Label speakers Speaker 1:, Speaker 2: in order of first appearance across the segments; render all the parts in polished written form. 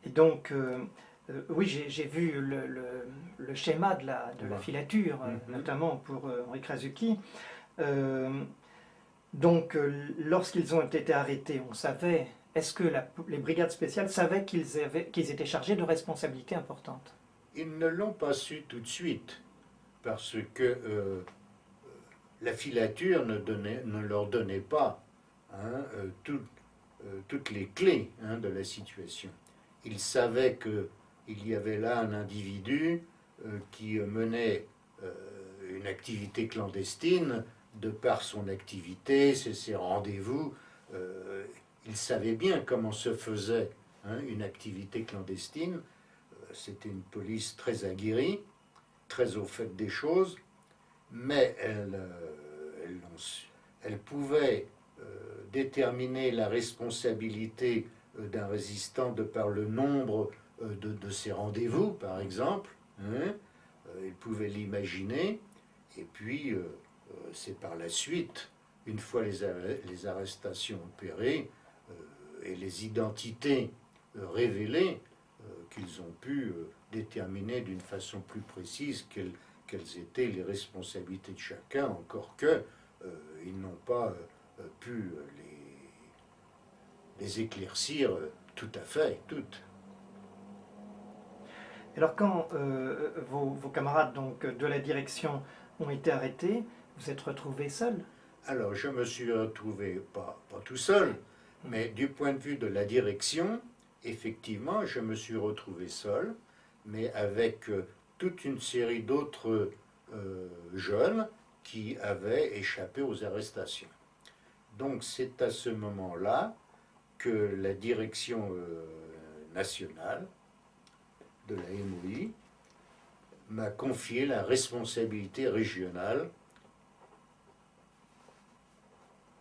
Speaker 1: Et donc, oui, j'ai vu le schéma de la filature, notamment pour Henri Krasuki. Euh, donc, lorsqu'ils ont été arrêtés, on savait, est-ce que les brigades spéciales savaient qu'ils étaient chargés de responsabilités importantes?
Speaker 2: Ils ne l'ont pas su tout de suite, parce que la filature ne leur donnait pas hein, toutes les clés de la situation. Ils savaient qu'il y avait là un individu qui menait une activité clandestine de par son activité, ses rendez-vous. Ils savaient bien comment se faisait une activité clandestine. C'était une police très aguerrie, très au fait des choses, mais elle pouvait déterminer la responsabilité d'un résistant de par le nombre de ses rendez-vous, par exemple. Il pouvait l'imaginer, et puis c'est par la suite, une fois les arrestations opérées et les identités révélées, qu'ils ont pu déterminer d'une façon plus précise quelles étaient les responsabilités de chacun, encore que ils n'ont pas pu les éclaircir tout à fait, toutes.
Speaker 1: Alors quand vos camarades donc, de la direction ont été arrêtés, vous êtes retrouvés seuls?
Speaker 2: Alors je me suis retrouvé, pas tout seul, mais du point de vue de la direction, effectivement, je me suis retrouvé seul, mais avec toute une série d'autres jeunes qui avaient échappé aux arrestations. Donc c'est à ce moment-là que la direction nationale de la MOI m'a confié la responsabilité régionale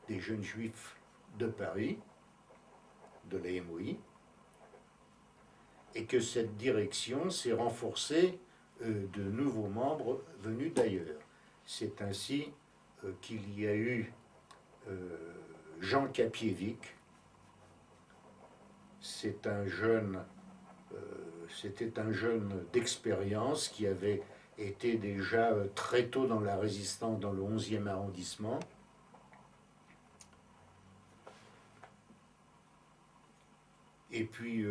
Speaker 2: des jeunes juifs de Paris, de la MOI, et que cette direction s'est renforcée de nouveaux membres venus d'ailleurs. C'est ainsi qu'il y a eu Jean Kapiewicz. C'était un jeune d'expérience qui avait été déjà très tôt dans la résistance dans le 11e arrondissement. Et puis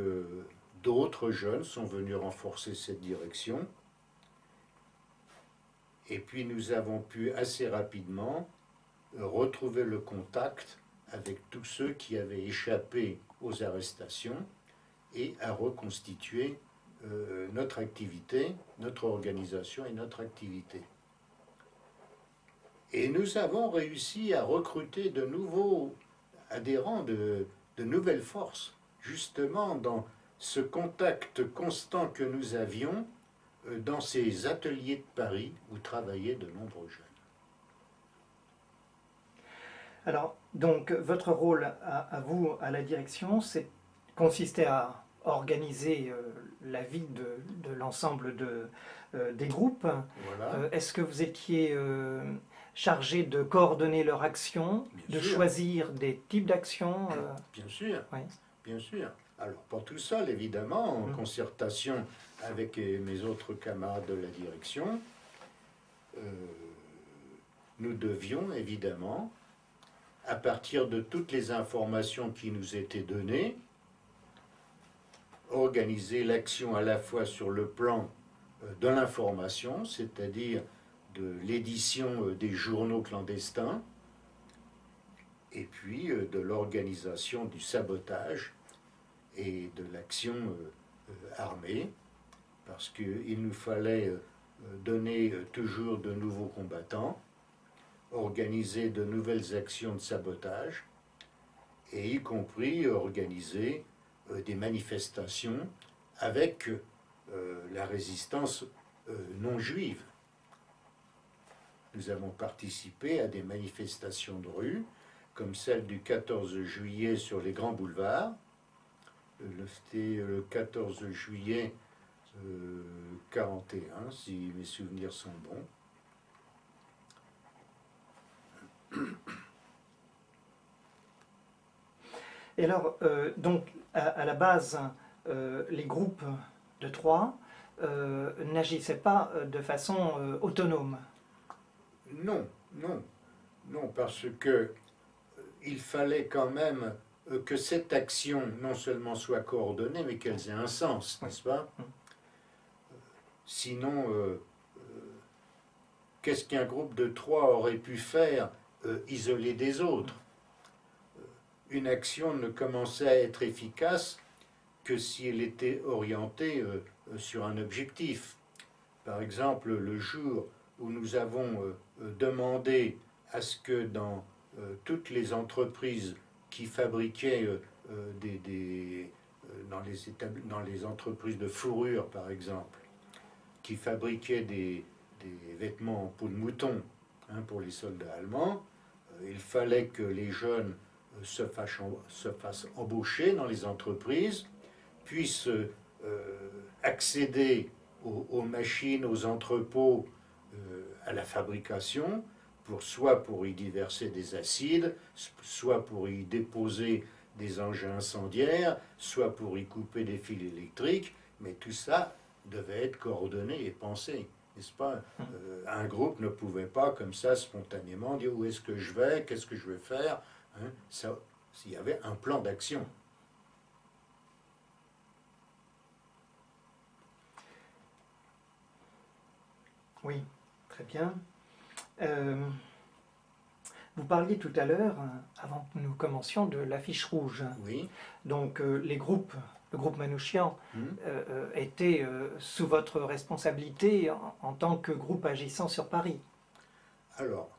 Speaker 2: d'autres jeunes sont venus renforcer cette direction. Et puis nous avons pu assez rapidement retrouver le contact avec tous ceux qui avaient échappé aux arrestations et à reconstituer notre activité, notre organisation et notre activité. Et nous avons réussi à recruter de nouveaux adhérents, de nouvelles forces, justement dans ce contact constant que nous avions dans ces ateliers de Paris où travaillaient de nombreux jeunes.
Speaker 1: Alors, donc, votre rôle à vous, à la direction, consistait à organiser la vie de l'ensemble des groupes.
Speaker 2: Voilà.
Speaker 1: Est-ce que vous étiez chargé de coordonner leur action,
Speaker 2: Bien
Speaker 1: de
Speaker 2: sûr.
Speaker 1: choisir des types d'actions
Speaker 2: Bien sûr,
Speaker 1: oui.
Speaker 2: bien sûr. Alors, pas tout seul, évidemment, en concertation avec mes autres camarades de la direction. Nous devions, évidemment, à partir de toutes les informations qui nous étaient données, organiser l'action à la fois sur le plan de l'information, c'est-à-dire de l'édition des journaux clandestins, et puis de l'organisation du sabotage et de l'action armée, parce qu'il nous fallait donner toujours de nouveaux combattants, organiser de nouvelles actions de sabotage, et y compris organiser des manifestations avec la résistance non juive. Nous avons participé à des manifestations de rue, comme celle du 14 juillet sur les grands boulevards. C'était le 14 juillet 41, si mes souvenirs sont bons.
Speaker 1: Et alors, donc, à la base, les groupes de trois n'agissaient pas de façon autonome.
Speaker 2: Non, non, non, parce que il fallait quand même que cette action non seulement soit coordonnée, mais qu'elle ait un sens, n'est-ce pas? Sinon, qu'est-ce qu'un groupe de trois aurait pu faire isolé des autres? Une action ne commençait à être efficace que si elle était orientée sur un objectif. Par exemple, le jour où nous avons demandé à ce que dans toutes les entreprises qui fabriquaient dans les entreprises de fourrure, par exemple, qui fabriquaient des vêtements en peau de mouton pour les soldats allemands, il fallait que les jeunes se fassent embaucher dans les entreprises, puissent accéder aux machines, aux entrepôts, à la fabrication, soit pour y déverser des acides, soit pour y déposer des engins incendiaires, soit pour y couper des fils électriques, mais tout ça devait être coordonné et pensé, n'est-ce pas? Un groupe ne pouvait pas comme ça spontanément dire où est-ce que je vais, qu'est-ce que je vais faire, ça, s'il y avait un plan d'action.
Speaker 1: Oui, très bien. Vous parliez tout à l'heure, avant que nous commencions, de l'affiche rouge.
Speaker 2: Oui.
Speaker 1: Donc le groupe Manouchian était sous votre responsabilité en tant que groupe agissant sur Paris.
Speaker 2: Alors,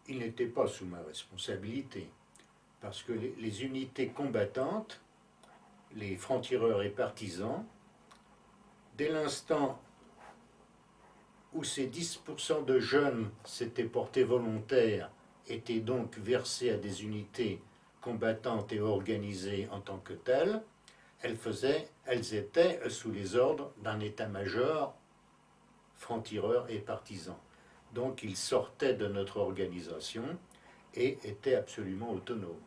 Speaker 2: il n'était pas sous ma responsabilité, parce que les unités combattantes, les francs-tireurs et partisans, dès l'instant où ces 10% de jeunes s'étaient portés volontaires, étaient donc versés à des unités combattantes et organisées en tant que telles, elles étaient sous les ordres d'un état-major francs-tireurs et partisans. Donc ils sortaient de notre organisation et étaient absolument autonomes.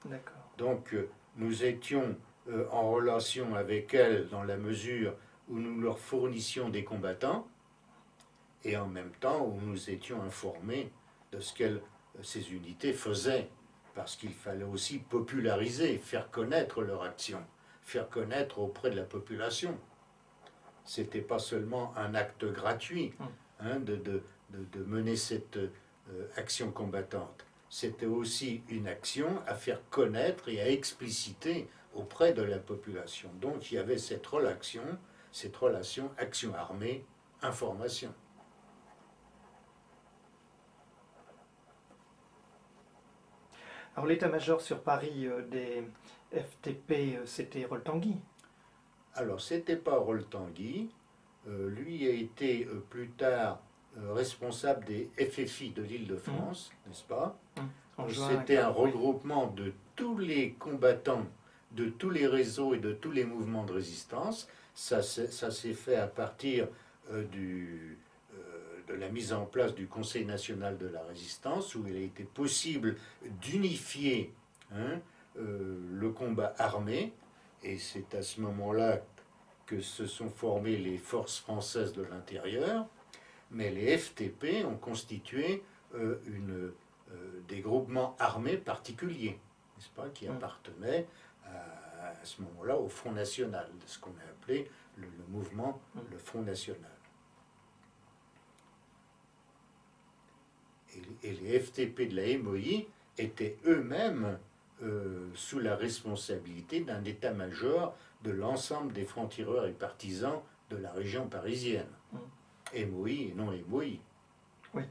Speaker 1: D'accord.
Speaker 2: Donc nous étions en relation avec elles dans la mesure où nous leur fournissions des combattants et en même temps où nous étions informés de ce que ces unités faisaient, parce qu'il fallait aussi populariser, faire connaître leur action, faire connaître auprès de la population. C'était pas seulement un acte gratuit de mener cette action combattante. C'était aussi une action à faire connaître et à expliciter auprès de la population. Donc il y avait cette relation action armée, information.
Speaker 1: Alors l'état-major sur Paris des FTP, c'était Rol-Tanguy.
Speaker 2: Alors c'était pas Rol-Tanguy, lui a été plus tard responsable des FFI de l'Île-de-France, n'est-ce pas? C'était un regroupement de tous les combattants, de tous les réseaux et de tous les mouvements de résistance. Ça s'est fait à partir de la mise en place du Conseil national de la résistance, où il a été possible d'unifier le combat armé, et c'est à ce moment-là que se sont formées les forces françaises de l'intérieur, mais les FTP ont constitué des groupements armés particuliers, n'est-ce pas, qui appartenaient à ce moment-là au Front National, ce qu'on a appelé le mouvement, le Front National. Et les FTP de la MOI étaient eux-mêmes sous la responsabilité d'un état-major de l'ensemble des francs-tireurs et partisans de la région parisienne. MOI et non MOI.
Speaker 1: Oui.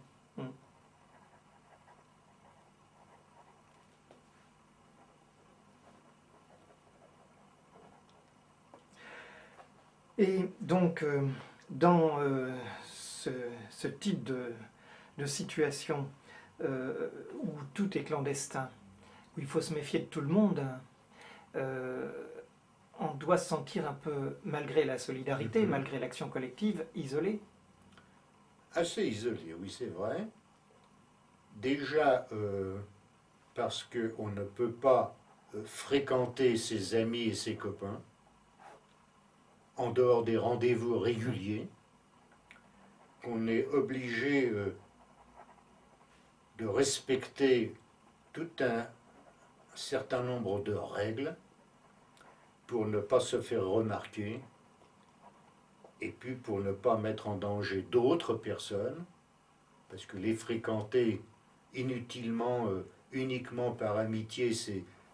Speaker 1: Et donc, dans ce type de situation où tout est clandestin, où il faut se méfier de tout le monde, on doit se sentir un peu, malgré la solidarité, malgré l'action collective, isolé.
Speaker 2: Assez isolé, oui, c'est vrai. Déjà parce qu'on ne peut pas fréquenter ses amis et ses copains. en dehors des rendez-vous réguliers, qu'on est obligé de respecter tout un certain nombre de règles pour ne pas se faire remarquer et puis pour ne pas mettre en danger d'autres personnes, parce que les fréquenter inutilement, uniquement par amitié,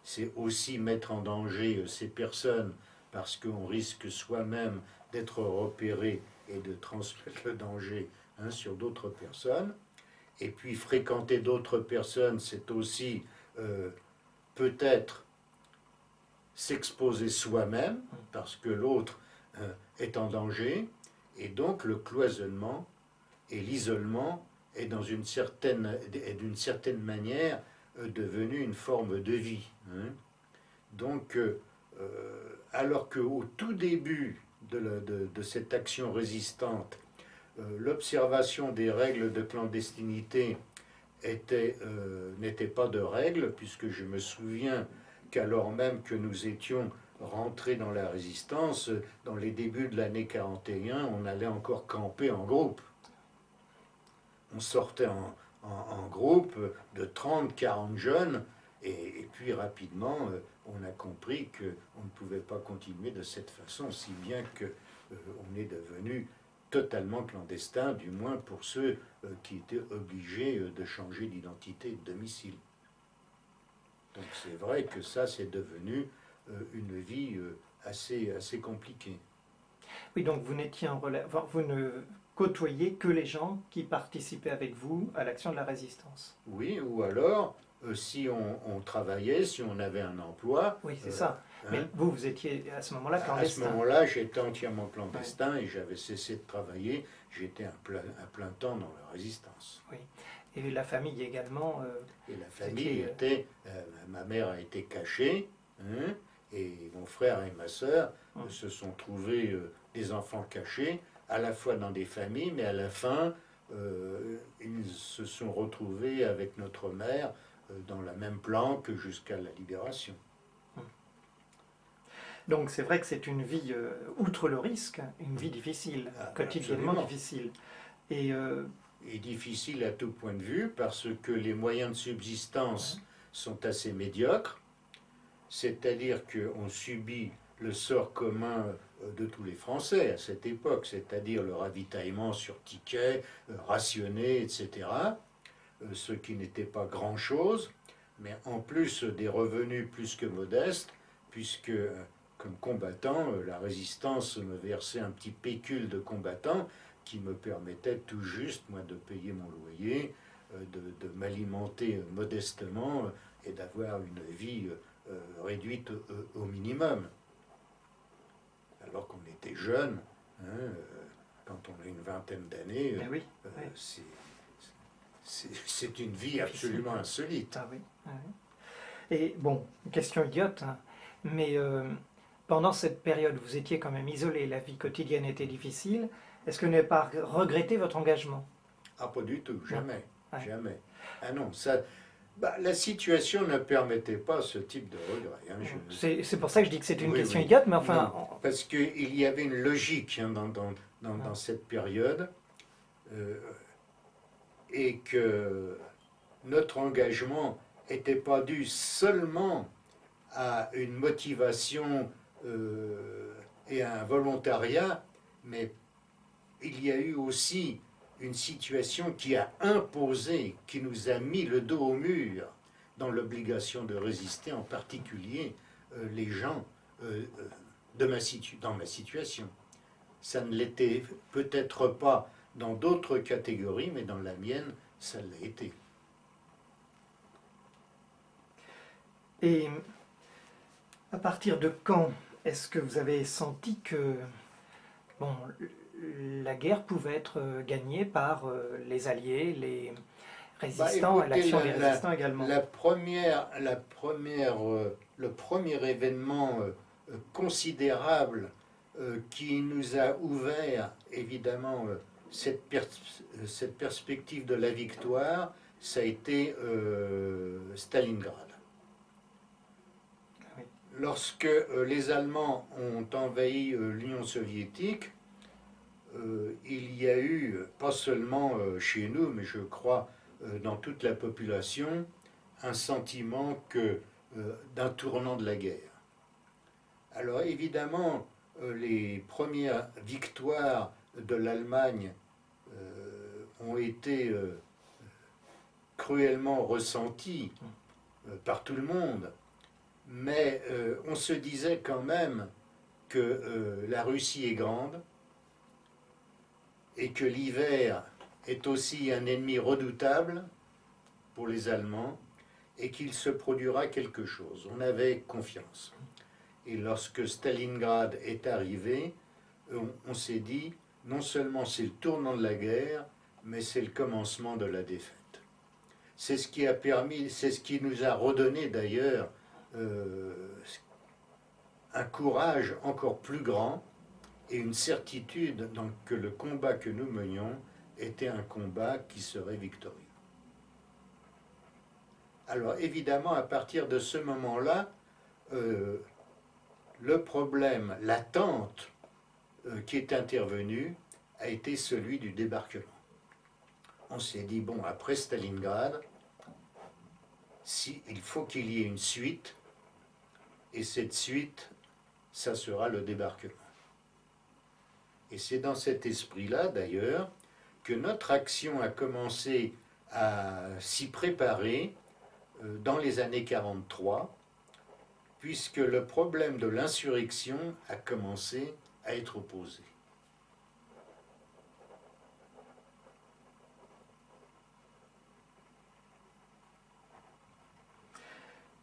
Speaker 2: c'est aussi mettre en danger ces personnes, parce qu'on risque soi-même d'être repéré et de transmettre le danger sur d'autres personnes. Et puis fréquenter d'autres personnes, c'est aussi peut-être s'exposer soi-même, parce que l'autre est en danger, et donc le cloisonnement et l'isolement est d'une certaine manière devenu une forme de vie. Donc, alors qu'au tout début de cette action résistante, l'observation des règles de clandestinité n'était pas de règle, puisque je me souviens qu'alors même que nous étions rentrés dans la résistance, dans les débuts de l'année 41, on allait encore camper en groupe. On sortait en groupe de 30-40 jeunes, et puis rapidement, on a compris qu'on ne pouvait pas continuer de cette façon, si bien qu'on est devenu totalement clandestin, du moins pour ceux qui étaient obligés de changer d'identité et de domicile. Donc c'est vrai que ça, c'est devenu une vie assez compliquée.
Speaker 1: Oui, donc vous n'étiez vous ne côtoyiez que les gens qui participaient avec vous à l'action de la résistance.
Speaker 2: Oui, ou alors, si on travaillait, si on avait un emploi...
Speaker 1: Oui, c'est ça. Mais vous étiez à ce moment-là clandestin.
Speaker 2: À ce moment-là, j'étais entièrement clandestin, et j'avais cessé de travailler. J'étais à plein temps dans la résistance.
Speaker 1: Oui. Et la famille également.
Speaker 2: Et la famille était... ma mère a été cachée, et mon frère et ma sœur se sont trouvés des enfants cachés, à la fois dans des familles, mais à la fin, ils se sont retrouvés avec notre mère dans la même planque jusqu'à la libération.
Speaker 1: Donc c'est vrai que c'est une vie, outre le risque, une vie difficile, quotidiennement difficile. Et
Speaker 2: difficile à tout point de vue, parce que les moyens de subsistance sont assez médiocres, c'est-à-dire qu'on subit le sort commun de tous les Français à cette époque, c'est-à-dire le ravitaillement sur ticket, rationné, etc., ce qui n'était pas grand-chose, mais en plus des revenus plus que modestes, puisque comme combattant, la résistance me versait un petit pécule de combattant qui me permettait tout juste, moi, de payer mon loyer, de m'alimenter modestement et d'avoir une vie réduite au minimum. Alors qu'on était jeune, quand on a une vingtaine d'années, c'est une vie absolument insolite.
Speaker 1: Ah oui. Et bon, une question idiote, mais pendant cette période, vous étiez quand même isolé, la vie quotidienne était difficile. Est-ce que vous n'avez pas regretté votre engagement?
Speaker 2: Ah, pas du tout, jamais, jamais. Ah non, ça... la situation ne permettait pas ce type de regret.
Speaker 1: C'est pour ça que je dis que c'est une question idiote, mais enfin...
Speaker 2: Non, parce qu'il y avait une logique dans cette période, et que notre engagement n'était pas dû seulement à une motivation et à un volontariat, mais il y a eu aussi une situation qui a imposé, qui nous a mis le dos au mur dans l'obligation de résister, en particulier les gens dans ma situation. Ça ne l'était peut-être pas dans d'autres catégories, mais dans la mienne, ça l'a été.
Speaker 1: Et à partir de quand est-ce que vous avez senti que la guerre pouvait être gagnée par les alliés, les résistants, l'action des résistants également?
Speaker 2: Le premier événement considérable qui nous a ouvert, évidemment, cette perspective de la victoire, ça a été Stalingrad. lorsque les Allemands ont envahi l'Union soviétique, il y a eu, pas seulement chez nous, mais je crois dans toute la population, un sentiment d'un tournant de la guerre. Alors évidemment, les premières victoires de l'Allemagne ont été cruellement ressenties par tout le monde, mais on se disait quand même que la Russie est grande et que l'hiver est aussi un ennemi redoutable pour les Allemands et qu'il se produira quelque chose. On avait confiance. Et lorsque Stalingrad est arrivé, on s'est dit, non seulement c'est le tournant de la guerre, mais c'est le commencement de la défaite. C'est ce qui a permis, c'est ce qui nous a redonné d'ailleurs un courage encore plus grand et une certitude que le combat que nous menions était un combat qui serait victorieux. Alors évidemment, à partir de ce moment-là, le problème, l'attente qui est intervenue a été celui du débarquement. On s'est dit, bon, après Stalingrad, il faut qu'il y ait une suite, et cette suite, ça sera le débarquement. Et c'est dans cet esprit-là, d'ailleurs, que notre action a commencé à s'y préparer dans les années 43, puisque le problème de l'insurrection a commencé à être posé.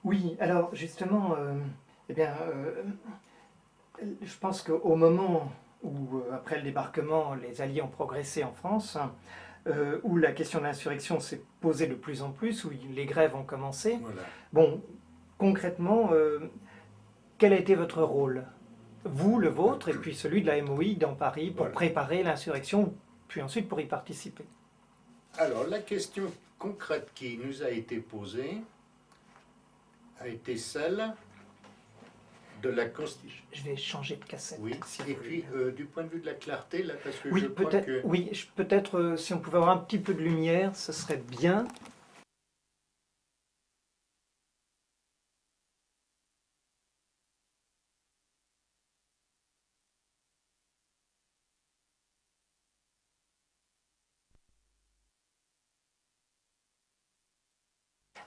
Speaker 1: Oui, alors justement, eh bien, je pense qu'au moment où, après le débarquement, les Alliés ont progressé en France, où la question de l'insurrection s'est posée de plus en plus, où les grèves ont commencé.
Speaker 2: Voilà.
Speaker 1: Bon, concrètement, quel a été votre rôle? Vous, le vôtre, et puis celui de la MOI dans Paris, pour préparer l'insurrection, puis ensuite pour y participer.
Speaker 2: Alors, la question concrète qui nous a été posée a été celle de la Constitution.
Speaker 1: Je vais changer de cassette.
Speaker 2: Oui,
Speaker 1: si
Speaker 2: et puis du point de vue de la clarté, là, parce que
Speaker 1: oui,
Speaker 2: je crois que...
Speaker 1: Oui, peut-être si on pouvait avoir un petit peu de lumière, ce serait bien.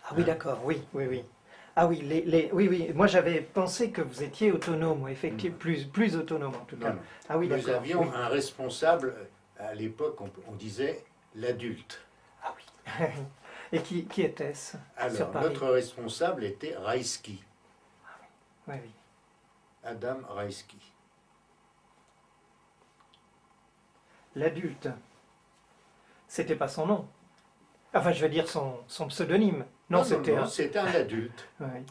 Speaker 1: Ah oui, d'accord, oui. Ah oui, oui, moi j'avais pensé que vous étiez autonome, effectivement, plus autonome en tout cas.
Speaker 2: Non.
Speaker 1: Ah oui,
Speaker 2: nous avions un responsable, à l'époque on disait l'adulte.
Speaker 1: Ah oui. Et qui était-ce sur
Speaker 2: Alors,
Speaker 1: Paris?
Speaker 2: notre responsable était Raïski.
Speaker 1: Oui.
Speaker 2: Adam Raïski.
Speaker 1: L'adulte, c'était pas son nom. Enfin, je veux dire son pseudonyme. Non,
Speaker 2: c'était un adulte.
Speaker 1: Oui.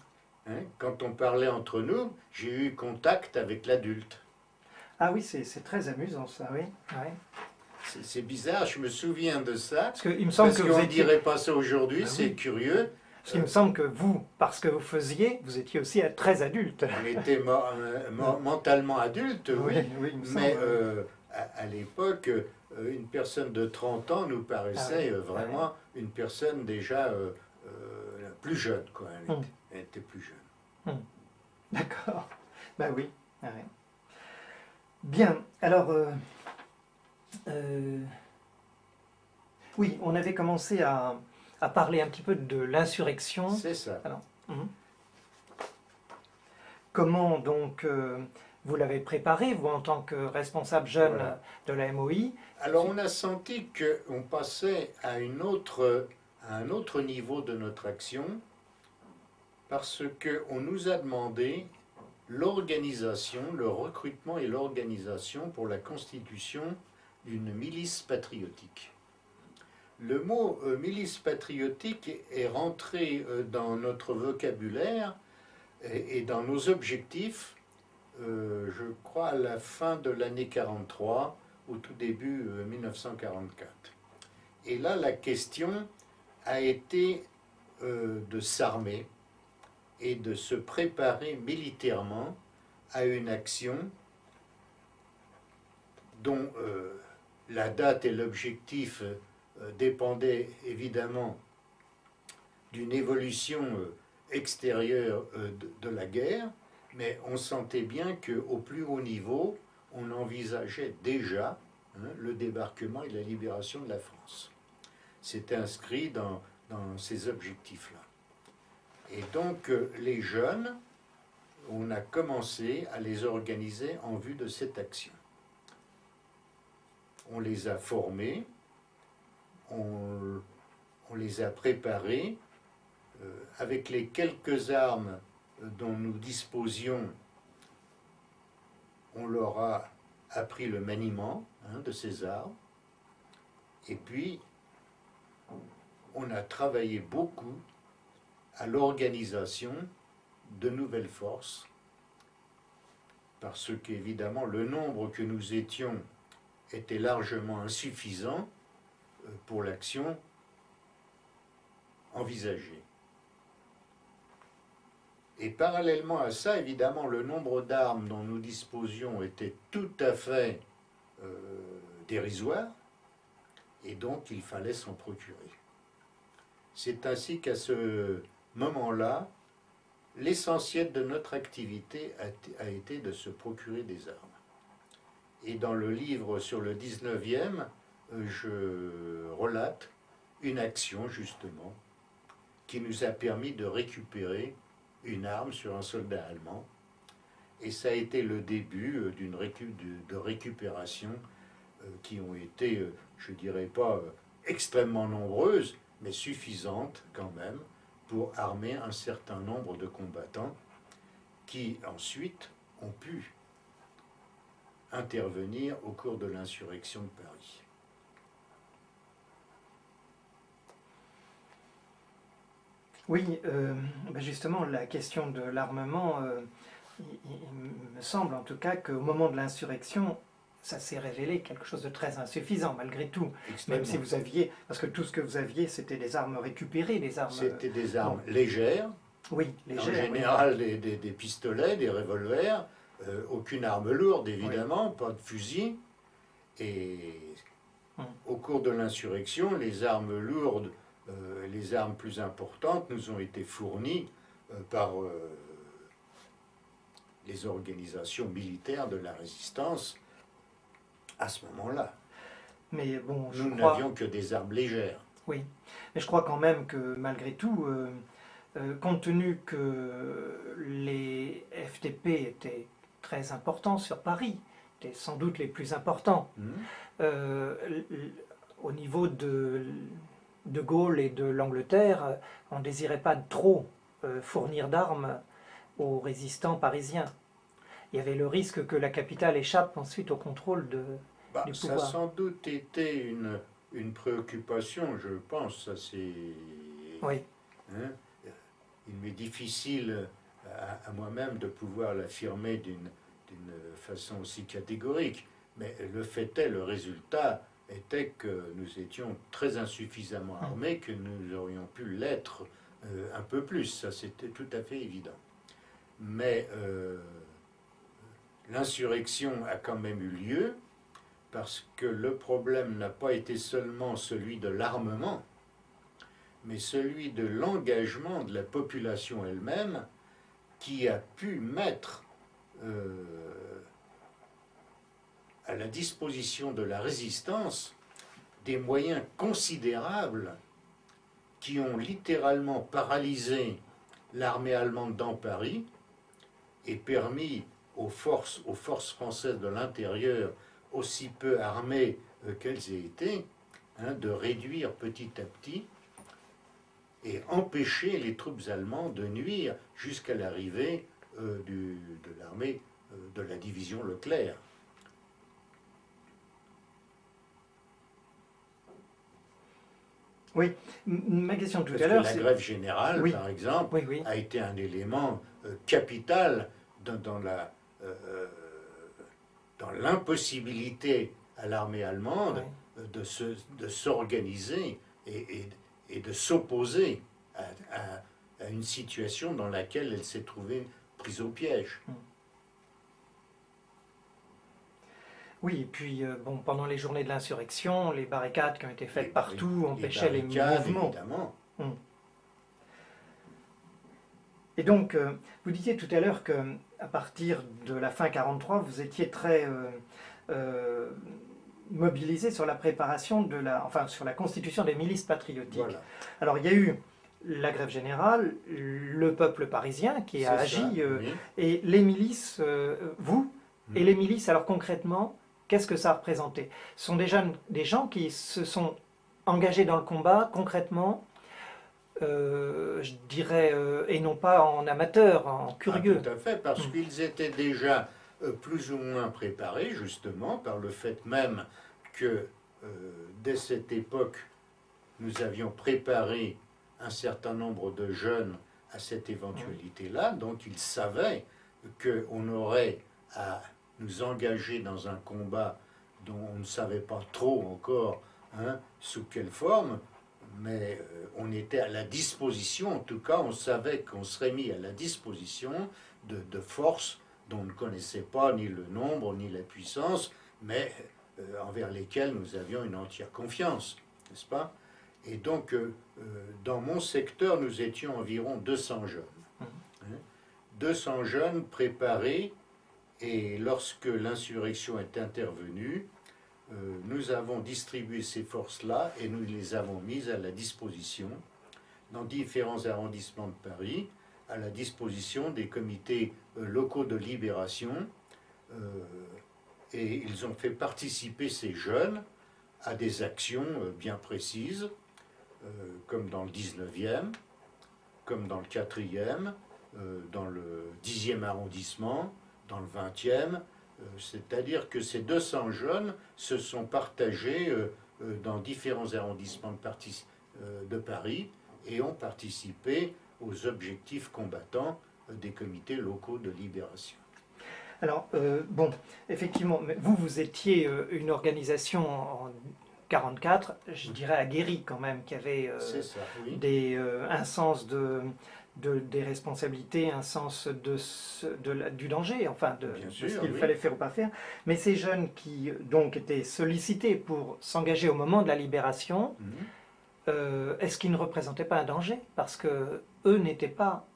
Speaker 2: Hein, quand on parlait entre nous, j'ai eu contact avec l'adulte.
Speaker 1: Ah oui, c'est très amusant ça, oui.
Speaker 2: C'est bizarre, je me souviens de ça.
Speaker 1: Parce qu'il me semble que vous
Speaker 2: ne dirait pas ça aujourd'hui, c'est curieux.
Speaker 1: Parce qu'il me semble que vous, parce que vous faisiez, vous étiez aussi très adulte.
Speaker 2: On était mentalement adulte, oui,
Speaker 1: il me semble.
Speaker 2: Mais à l'époque, une personne de 30 ans nous paraissait vraiment une personne déjà plus jeune, quoi. Elle était plus jeune.
Speaker 1: D'accord. Ben oui. Bien. Alors, oui, on avait commencé à parler un petit peu de l'insurrection.
Speaker 2: C'est ça.
Speaker 1: Alors, comment donc vous l'avez préparé, vous, en tant que responsable jeune de la MOI?
Speaker 2: Alors, on a senti qu'on passait à un autre niveau de notre action, parce qu'on nous a demandé l'organisation, le recrutement et l'organisation pour la constitution d'une milice patriotique. Le mot milice patriotique est rentré dans notre vocabulaire et dans nos objectifs, je crois, à la fin de l'année 43, au tout début 1944. Et là, la question a été de s'armer et de se préparer militairement à une action dont la date et l'objectif dépendaient évidemment d'une évolution extérieure de la guerre, mais on sentait bien qu'au plus haut niveau, on envisageait déjà le débarquement et la libération de la France. C'était inscrit dans ces objectifs-là. Et donc les jeunes, on a commencé à les organiser en vue de cette action. On les a formés, on les a préparés, avec les quelques armes dont nous disposions, on leur a appris le maniement de ces armes, et puis on a travaillé beaucoup à l'organisation de nouvelles forces, parce qu'évidemment le nombre que nous étions était largement insuffisant pour l'action envisagée. Et parallèlement à ça, évidemment, le nombre d'armes dont nous disposions était tout à fait dérisoire, et donc il fallait s'en procurer. C'est ainsi qu'à ce moment-là, l'essentiel de notre activité a été de se procurer des armes. Et dans le livre sur le 19e, je relate une action, justement, qui nous a permis de récupérer une arme sur un soldat allemand. Et ça a été le début de récupération qui ont été, je ne dirais pas extrêmement nombreuses, mais suffisantes quand même pour armer un certain nombre de combattants qui ensuite ont pu intervenir au cours de l'insurrection de Paris.
Speaker 1: Oui, justement, la question de l'armement, il me semble en tout cas qu'au moment de l'insurrection, ça s'est révélé quelque chose de très insuffisant, malgré tout. Même si vous aviez, parce que tout ce que vous aviez, c'était des armes récupérées, des armes...
Speaker 2: C'était des armes légères,
Speaker 1: oui, légères,
Speaker 2: en général oui. des pistolets, des revolvers, aucune arme lourde évidemment, oui. Pas de fusil. Et au cours de l'insurrection, les armes lourdes, les armes plus importantes nous ont été fournies par les organisations militaires de la résistance à ce moment-là.
Speaker 1: Mais bon,
Speaker 2: nous n'avions que des armes légères.
Speaker 1: Oui, mais je crois quand même que malgré tout, compte tenu que les FTP étaient très importants sur Paris, étaient sans doute les plus importants, au niveau de Gaulle et de l'Angleterre, on ne désirait pas trop fournir d'armes aux résistants parisiens. Il y avait le risque que la capitale échappe ensuite au contrôle du pouvoir.
Speaker 2: Ça a sans doute été une préoccupation, je pense. Ça, c'est...
Speaker 1: Oui.
Speaker 2: Il m'est difficile à moi-même de pouvoir l'affirmer d'une façon aussi catégorique. Mais le fait est, le résultat était que nous étions très insuffisamment armés, que nous aurions pu l'être un peu plus. Ça, c'était tout à fait évident. Mais l'insurrection a quand même eu lieu, parce que le problème n'a pas été seulement celui de l'armement, mais celui de l'engagement de la population elle-même, qui a pu mettre à la disposition de la résistance des moyens considérables qui ont littéralement paralysé l'armée allemande dans Paris et permis aux forces françaises de l'intérieur, aussi peu armées qu'elles aient été, de réduire petit à petit et empêcher les troupes allemandes de nuire jusqu'à l'arrivée de l'armée de la division Leclerc.
Speaker 1: Oui, ma question tout
Speaker 2: à
Speaker 1: l'heure...
Speaker 2: La grève générale, oui. Par exemple, oui. A été un élément capital dans l'impossibilité à l'armée allemande oui. de s'organiser et de s'opposer à à une situation dans laquelle elle s'est trouvée prise au piège.
Speaker 1: Oui, et puis bon, pendant les journées de l'insurrection, les barricades qui ont été faites partout empêchaient les
Speaker 2: barricades,
Speaker 1: mouvements.
Speaker 2: Évidemment.
Speaker 1: Et donc, vous disiez tout à l'heure que à partir de la fin 43, vous étiez très mobilisé sur la préparation enfin sur la constitution des milices patriotiques.
Speaker 2: Voilà.
Speaker 1: Alors, il y a eu la grève générale, le peuple parisien qui a agi,
Speaker 2: oui.
Speaker 1: et les milices, vous, et les milices, alors concrètement, qu'est-ce que ça a représenté? Ce sont des gens qui se sont engagés dans le combat concrètement, je dirais, et non pas en amateur, en curieux.
Speaker 2: Ah, tout à fait, parce qu'ils étaient déjà plus ou moins préparés, justement, par le fait même que dès cette époque, nous avions préparé un certain nombre de jeunes à cette éventualité-là, donc ils savaient qu'on aurait à nous engager dans un combat dont on ne savait pas trop encore sous quelle forme, mais on était à la disposition, en tout cas on savait qu'on serait mis à la disposition de forces dont on ne connaissait pas ni le nombre ni la puissance, mais envers lesquelles nous avions une entière confiance, n'est-ce pas? Et donc, dans mon secteur, nous étions environ 200 jeunes. 200 jeunes préparés, et lorsque l'insurrection est intervenue, nous avons distribué ces forces-là et nous les avons mises à la disposition, dans différents arrondissements de Paris, à la disposition des comités locaux de libération, et ils ont fait participer ces jeunes à des actions bien précises, comme dans le 19e, comme dans le 4e, dans le 10e arrondissement, dans le 20e, c'est-à-dire que ces 200 jeunes se sont partagés dans différents arrondissements de Paris et ont participé aux objectifs combattants des comités locaux de libération.
Speaker 1: Alors, bon, effectivement, vous étiez une organisation en 44, je dirais aguerrie quand même, qui avait
Speaker 2: ça, oui.
Speaker 1: un sens des responsabilités, un sens du danger, enfin de ce qu'il fallait faire ou pas faire. Mais ces jeunes qui donc étaient sollicités pour s'engager au moment de la libération, est-ce qu'ils ne représentaient pas un danger? Parce que eux n'étaient pas,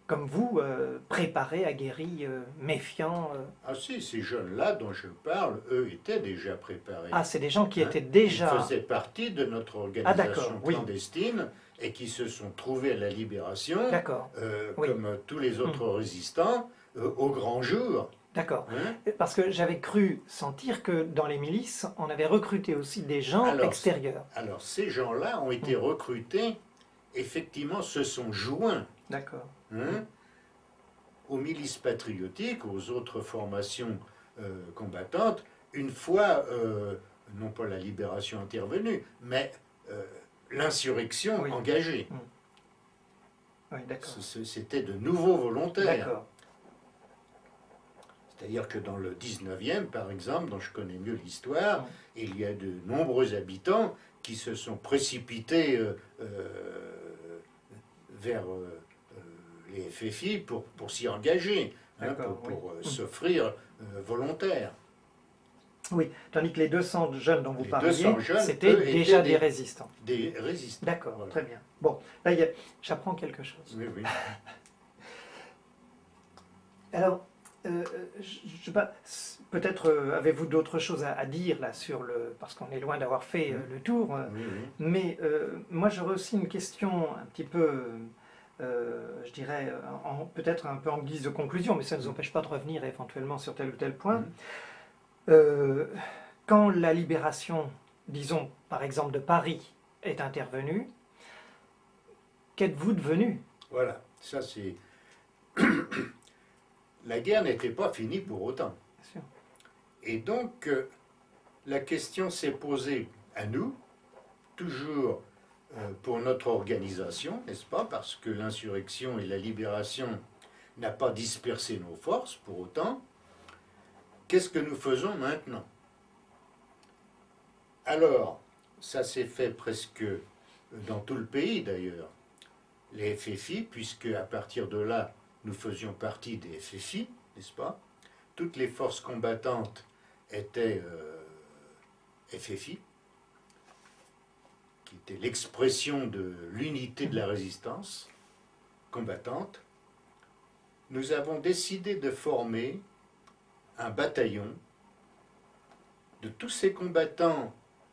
Speaker 1: comme vous, préparés, aguerris, méfiants.
Speaker 2: Ah si, ces jeunes-là dont je parle, eux étaient déjà préparés.
Speaker 1: Ah, c'est des gens qui étaient déjà...
Speaker 2: Ils faisaient partie de notre organisation clandestine et qui se sont trouvés à la libération, comme tous les autres résistants, au grand jour.
Speaker 1: D'accord. Parce que j'avais cru sentir que dans les milices, on avait recruté aussi des gens extérieurs.
Speaker 2: Alors ces gens-là ont été recrutés, effectivement, se sont joints aux milices patriotiques, aux autres formations combattantes, une fois, non pas la libération intervenue, mais l'insurrection engagée. C'était de nouveaux volontaires. C'est-à-dire que dans le 19e, par exemple, dont je connais mieux l'histoire, il y a de nombreux habitants qui se sont précipités vers les FFI pour s'y engager, pour s'offrir volontaires.
Speaker 1: Oui, tandis que les 200 jeunes dont vous parliez, c'était déjà des résistants.
Speaker 2: Des résistants.
Speaker 1: D'accord, voilà. Très bien. Bon, là, j'apprends quelque chose.
Speaker 2: Oui, oui.
Speaker 1: Alors, peut-être avez-vous d'autres choses à dire là parce qu'on est loin d'avoir fait le tour. Mais moi, j'aurais aussi une question un petit peu, je dirais, peut-être un peu en guise de conclusion, mais ça ne nous empêche pas de revenir éventuellement sur tel ou tel point. Quand la libération, disons par exemple de Paris, est intervenue, qu'êtes-vous devenu?
Speaker 2: Voilà, ça c'est... La guerre n'était pas finie pour autant.
Speaker 1: Bien sûr.
Speaker 2: Et donc, la question s'est posée à nous, toujours pour notre organisation, n'est-ce pas? Parce que l'insurrection et la libération n'a pas dispersé nos forces pour autant. Qu'est-ce que nous faisons maintenant? Alors, ça s'est fait presque dans tout le pays d'ailleurs. les FFI, puisque à partir de là, nous faisions partie des FFI, n'est-ce pas? Toutes les forces combattantes étaient FFI, qui était l'expression de l'unité de la résistance combattante. Nous avons décidé de former un bataillon de tous ces combattants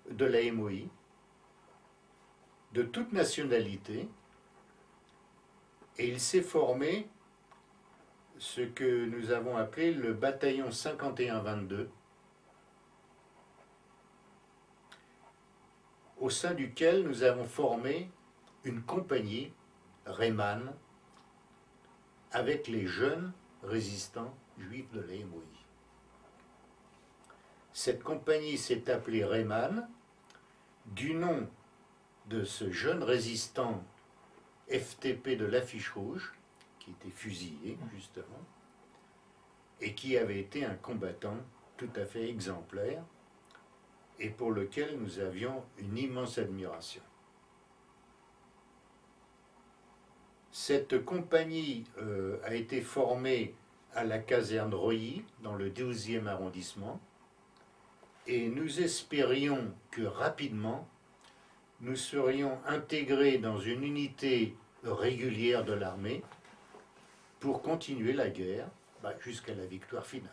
Speaker 2: de la MOI, de toute nationalité, et il s'est formé ce que nous avons appelé le bataillon 51-22, au sein duquel nous avons formé une compagnie Rayman avec les jeunes résistants juifs de la MOI. Cette compagnie s'est appelée Rayman du nom de ce jeune résistant FTP de l'Affiche Rouge, qui était fusillé justement, et qui avait été un combattant tout à fait exemplaire, et pour lequel nous avions une immense admiration. Cette compagnie a été formée à la caserne Reuilly, dans le 12e arrondissement, et nous espérions que rapidement, nous serions intégrés dans une unité régulière de l'armée pour continuer la guerre jusqu'à la victoire finale.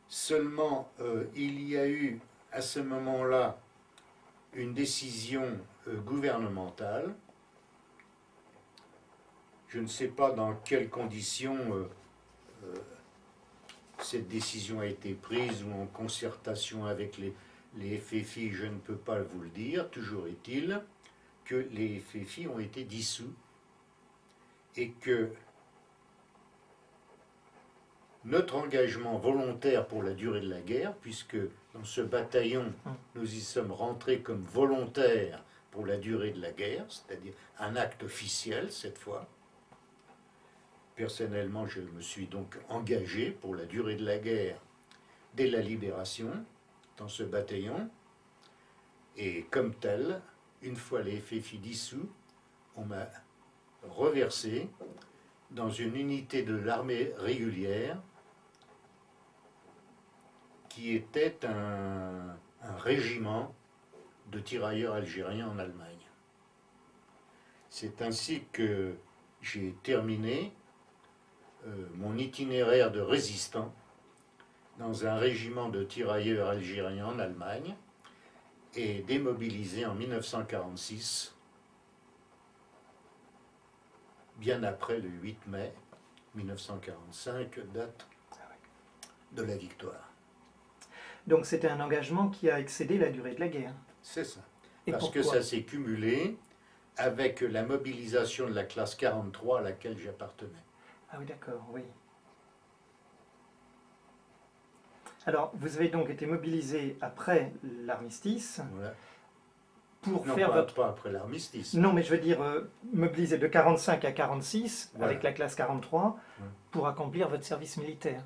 Speaker 2: Seulement, il y a eu à ce moment-là une décision gouvernementale. Je ne sais pas dans quelles conditions cette décision a été prise ou en concertation avec les FFI, je ne peux pas vous le dire. Toujours est-il que les FFI ont été dissous et que notre engagement volontaire pour la durée de la guerre, puisque dans ce bataillon, nous y sommes rentrés comme volontaires pour la durée de la guerre, c'est-à-dire un acte officiel cette fois. Personnellement, je me suis donc engagé pour la durée de la guerre dès la libération dans ce bataillon. Et comme tel, une fois les FFI dissous, on m'a reversé dans une unité de l'armée régulière qui était un régiment de tirailleurs algériens en Allemagne. C'est ainsi que j'ai terminé mon itinéraire de résistant dans un régiment de tirailleurs algériens en Allemagne et démobilisé en 1946, bien après le 8 mai 1945, date de la victoire.
Speaker 1: Donc c'était un engagement qui a excédé la durée de la guerre.
Speaker 2: C'est ça.
Speaker 1: Et
Speaker 2: parce
Speaker 1: pourquoi?
Speaker 2: Que ça s'est cumulé avec la mobilisation de la classe 43 à laquelle j'appartenais.
Speaker 1: Ah oui, d'accord, oui. Alors, vous avez donc été mobilisé après l'armistice
Speaker 2: Voilà.
Speaker 1: pour
Speaker 2: Non,
Speaker 1: faire votre...
Speaker 2: pas après l'armistice.
Speaker 1: Non, mais je veux dire, mobilisé de 45 à 46,
Speaker 2: voilà.
Speaker 1: avec la classe 43, pour accomplir votre service militaire.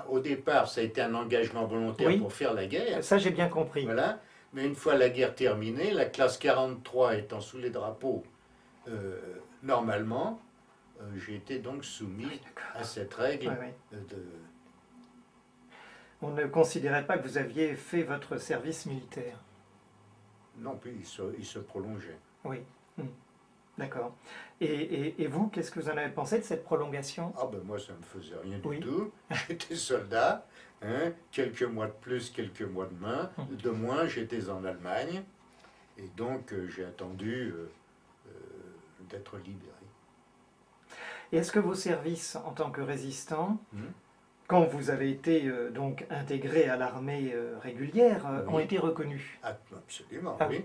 Speaker 2: Au départ, ça a été un engagement volontaire pour faire la guerre.
Speaker 1: Ça, j'ai bien compris.
Speaker 2: Voilà. Mais une fois la guerre terminée, la classe 43 étant sous les drapeaux, normalement, j'ai été donc soumis à cette règle de...
Speaker 1: On ne considérait pas que vous aviez fait votre service militaire.
Speaker 2: Non, puis il se prolongeait.
Speaker 1: Oui, d'accord. Et vous, qu'est-ce que vous en avez pensé de cette prolongation?
Speaker 2: Ah ben moi, ça ne me faisait rien du tout. J'étais soldat, hein, quelques mois de plus, quelques mois de moins, j'étais en Allemagne. Et donc, j'ai attendu d'être libéré.
Speaker 1: Et est-ce que vos services en tant que résistant, quand vous avez été donc intégré à l'armée régulière, ont été reconnus?
Speaker 2: Absolument,
Speaker 1: oui.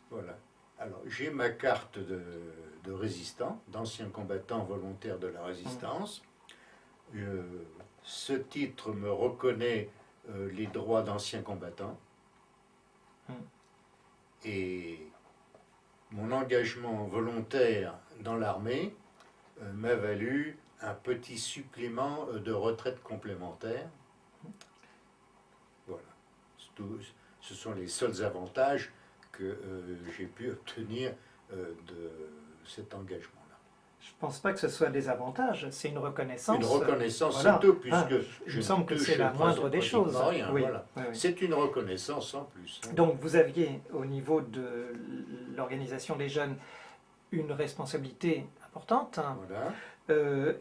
Speaker 2: Voilà. Alors, j'ai ma carte de résistant, d'ancien combattant volontaire de la résistance. Ce titre me reconnaît les droits d'ancien combattant. Et mon engagement volontaire dans l'armée m'a valu un petit supplément de retraite complémentaire. Voilà. Ce sont les seuls avantages que j'ai pu obtenir cet engagement-là.
Speaker 1: Je ne pense pas que ce soit des avantages, c'est une reconnaissance.
Speaker 2: Une reconnaissance,
Speaker 1: voilà.
Speaker 2: c'est tout, puisque
Speaker 1: il me semble que c'est la moindre des choses.
Speaker 2: Rien,
Speaker 1: oui.
Speaker 2: Voilà.
Speaker 1: Oui, oui.
Speaker 2: C'est une reconnaissance en plus. Hein.
Speaker 1: Donc vous aviez, au niveau de l'organisation des jeunes, une responsabilité importante.
Speaker 2: Voilà.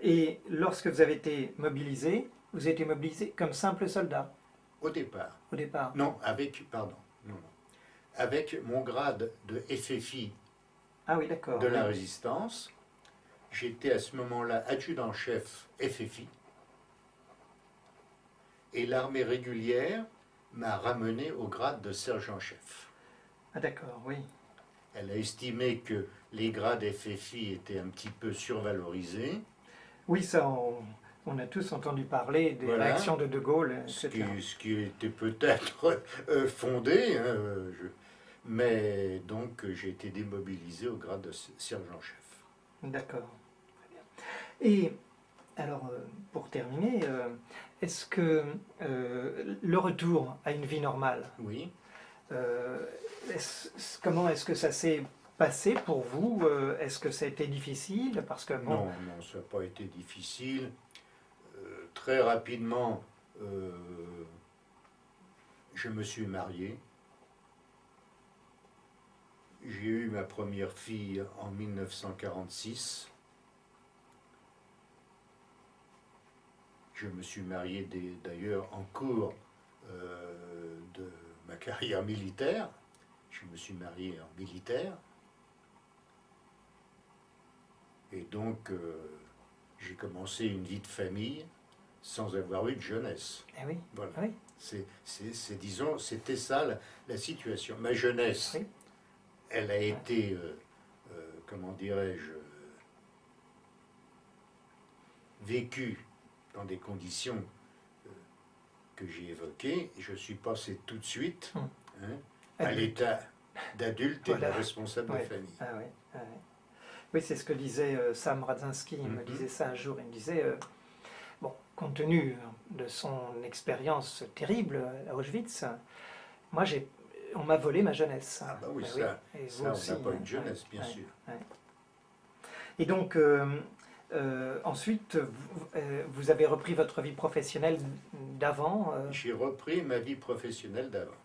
Speaker 1: Et lorsque vous avez été mobilisé, vous avez été mobilisé comme simple soldat.
Speaker 2: Au départ.
Speaker 1: Au départ.
Speaker 2: Non, avec mon grade de FFI
Speaker 1: ah oui, d'accord.
Speaker 2: de la résistance, j'étais à ce moment-là adjudant-chef FFI, et l'armée régulière m'a ramené au grade de sergent-chef.
Speaker 1: Ah d'accord, oui.
Speaker 2: Elle a estimé que les grades FFI étaient un petit peu survalorisés.
Speaker 1: Oui, ça, on a tous entendu parler des réactions de De Gaulle, etc.
Speaker 2: Ce qui était peut-être fondé, hein, mais donc j'ai été démobilisé au grade de sergent-chef.
Speaker 1: D'accord. Et alors, pour terminer, est-ce que le retour à une vie normale,
Speaker 2: oui.
Speaker 1: Comment est-ce que ça s'est passé pour vous? Est-ce que ça a été difficile? Parce que, bon...
Speaker 2: Non, ça n'a pas été difficile. Très rapidement, je me suis marié. J'ai eu ma première fille en 1946. Je me suis marié d'ailleurs en cours de ma carrière militaire. Je me suis marié en militaire. Et donc, j'ai commencé une vie de famille sans avoir eu de jeunesse.
Speaker 1: Eh oui.
Speaker 2: Voilà.
Speaker 1: Oui.
Speaker 2: Disons, c'était ça la situation. Ma jeunesse,
Speaker 1: oui.
Speaker 2: Elle a été, comment dirais-je, vécue dans des conditions que j'ai évoquées. Je suis passé tout de suite à l'état d'adulte et de responsable de famille.
Speaker 1: Ah oui, ah oui. Oui, c'est ce que disait Sam Radzinski. Il me disait ça un jour. Il me disait, bon, compte tenu de son expérience terrible à Auschwitz, moi on m'a volé ma jeunesse.
Speaker 2: Ah bah oui, ça,
Speaker 1: oui.
Speaker 2: ça on n'a pas une jeunesse, bien sûr.
Speaker 1: Ouais. Et donc, ensuite, vous avez repris votre vie professionnelle d'avant
Speaker 2: J'ai repris ma vie professionnelle d'avant.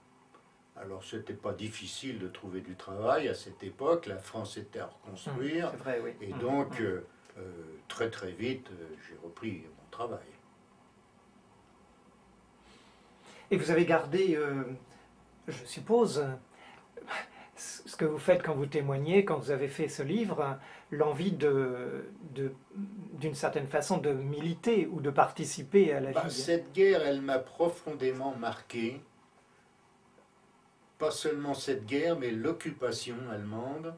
Speaker 2: Alors, c'était pas difficile de trouver du travail à cette époque. La France était à reconstruire.
Speaker 1: C'est vrai, oui.
Speaker 2: Et donc, très très vite, j'ai repris mon travail.
Speaker 1: Et vous avez gardé, je suppose, ce que vous faites quand vous témoignez, quand vous avez fait ce livre, l'envie d'une certaine façon de militer ou de participer à la vie.
Speaker 2: Cette guerre, elle m'a profondément marqué. Pas seulement cette guerre, mais l'occupation allemande,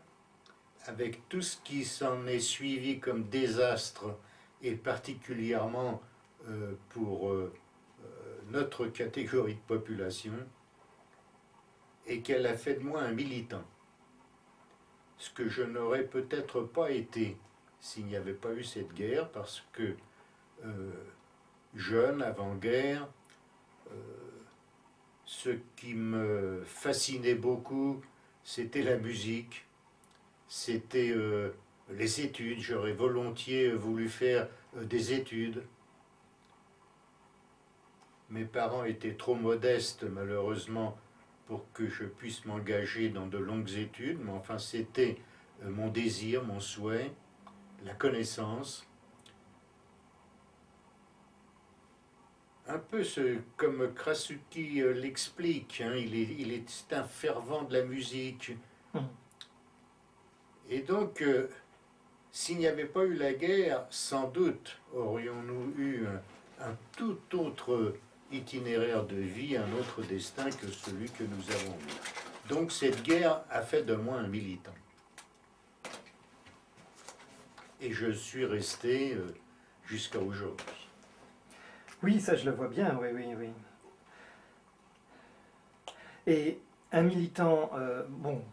Speaker 2: avec tout ce qui s'en est suivi comme désastre, et particulièrement pour notre catégorie de population, et qu'elle a fait de moi un militant. Ce que je n'aurais peut-être pas été s'il n'y avait pas eu cette guerre, parce que jeune, avant-guerre, ce qui me fascinait beaucoup, c'était la musique, c'était les études. J'aurais volontiers voulu faire des études. Mes parents étaient trop modestes, malheureusement, pour que je puisse m'engager dans de longues études, mais enfin c'était mon désir, mon souhait, la connaissance. Un peu comme Krasuki l'explique, hein, c'est un fervent de la musique. Et donc, s'il n'y avait pas eu la guerre, sans doute aurions-nous eu un tout autre itinéraire de vie, un autre destin que celui que nous avons eu. Donc cette guerre a fait de moi un militant. Et je suis resté jusqu'à aujourd'hui.
Speaker 1: Oui, ça je le vois bien, oui, oui, oui. Et un militant, bon,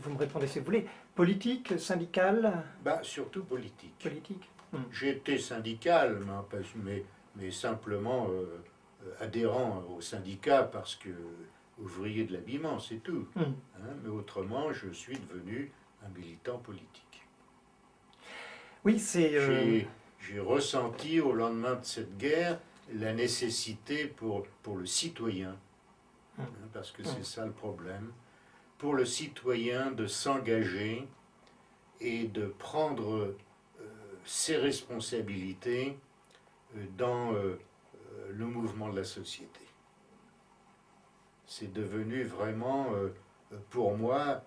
Speaker 1: vous me répondez si vous voulez, politique, syndical?
Speaker 2: Surtout politique.
Speaker 1: Politique.
Speaker 2: J'étais syndical, mais simplement adhérent au syndicat parce que ouvrier de l'habillement, c'est tout. Hein, mais autrement, je suis devenu un militant politique.
Speaker 1: Oui, c'est...
Speaker 2: J'ai ressenti au lendemain de cette guerre la nécessité pour le citoyen, parce que c'est ça le problème, pour le citoyen de s'engager et de prendre ses responsabilités dans le mouvement de la société. C'est devenu vraiment, pour moi,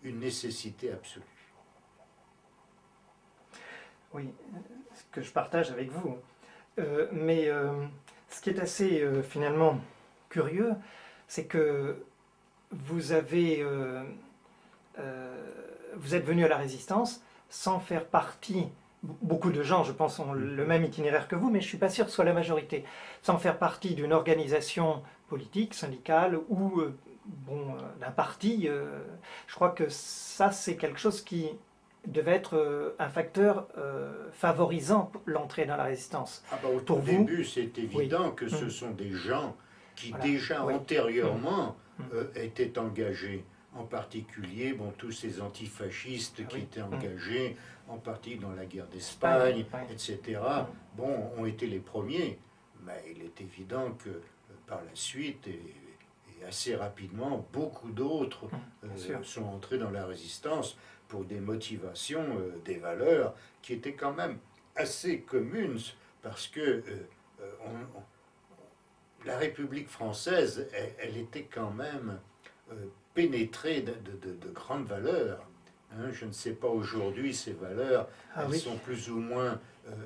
Speaker 2: une nécessité absolue.
Speaker 1: Oui, ce que je partage avec vous. Mais ce qui est assez finalement curieux, c'est que vous êtes venu à la Résistance sans faire partie, beaucoup de gens je pense ont le même itinéraire que vous, mais je ne suis pas sûr que ce soit la majorité, sans faire partie d'une organisation politique, syndicale ou d'un parti. Je crois que ça c'est quelque chose qui devait être un facteur favorisant l'entrée dans la Résistance.
Speaker 2: Au tout début, c'est évident que ce sont des gens qui déjà antérieurement étaient engagés. En particulier, tous ces antifascistes qui étaient engagés, en partie dans la guerre d'Espagne, etc., ont été les premiers. Mais il est évident que par la suite, et assez rapidement, beaucoup d'autres sont entrés dans la Résistance pour des motivations, des valeurs qui étaient quand même assez communes, parce que la République française, elle était quand même pénétrée de grandes valeurs. Je ne sais pas aujourd'hui, ces valeurs, elles sont plus ou moins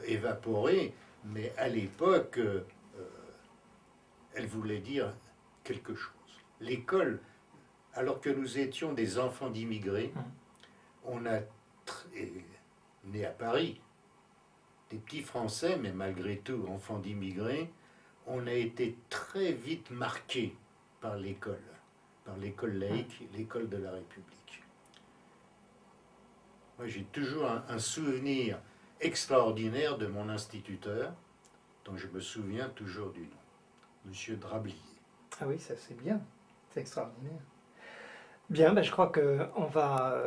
Speaker 2: évaporées, mais à l'époque, elles voulaient dire quelque chose. L'école, alors que nous étions des enfants d'immigrés, on a né à Paris, des petits Français, mais malgré tout enfants d'immigrés, on a été très vite marqués par l'école laïque, l'école de la République. Moi, j'ai toujours un souvenir extraordinaire de mon instituteur, dont je me souviens toujours du nom, Monsieur Drablier.
Speaker 1: Ah oui, ça c'est bien, c'est extraordinaire. Bien, je crois qu'on va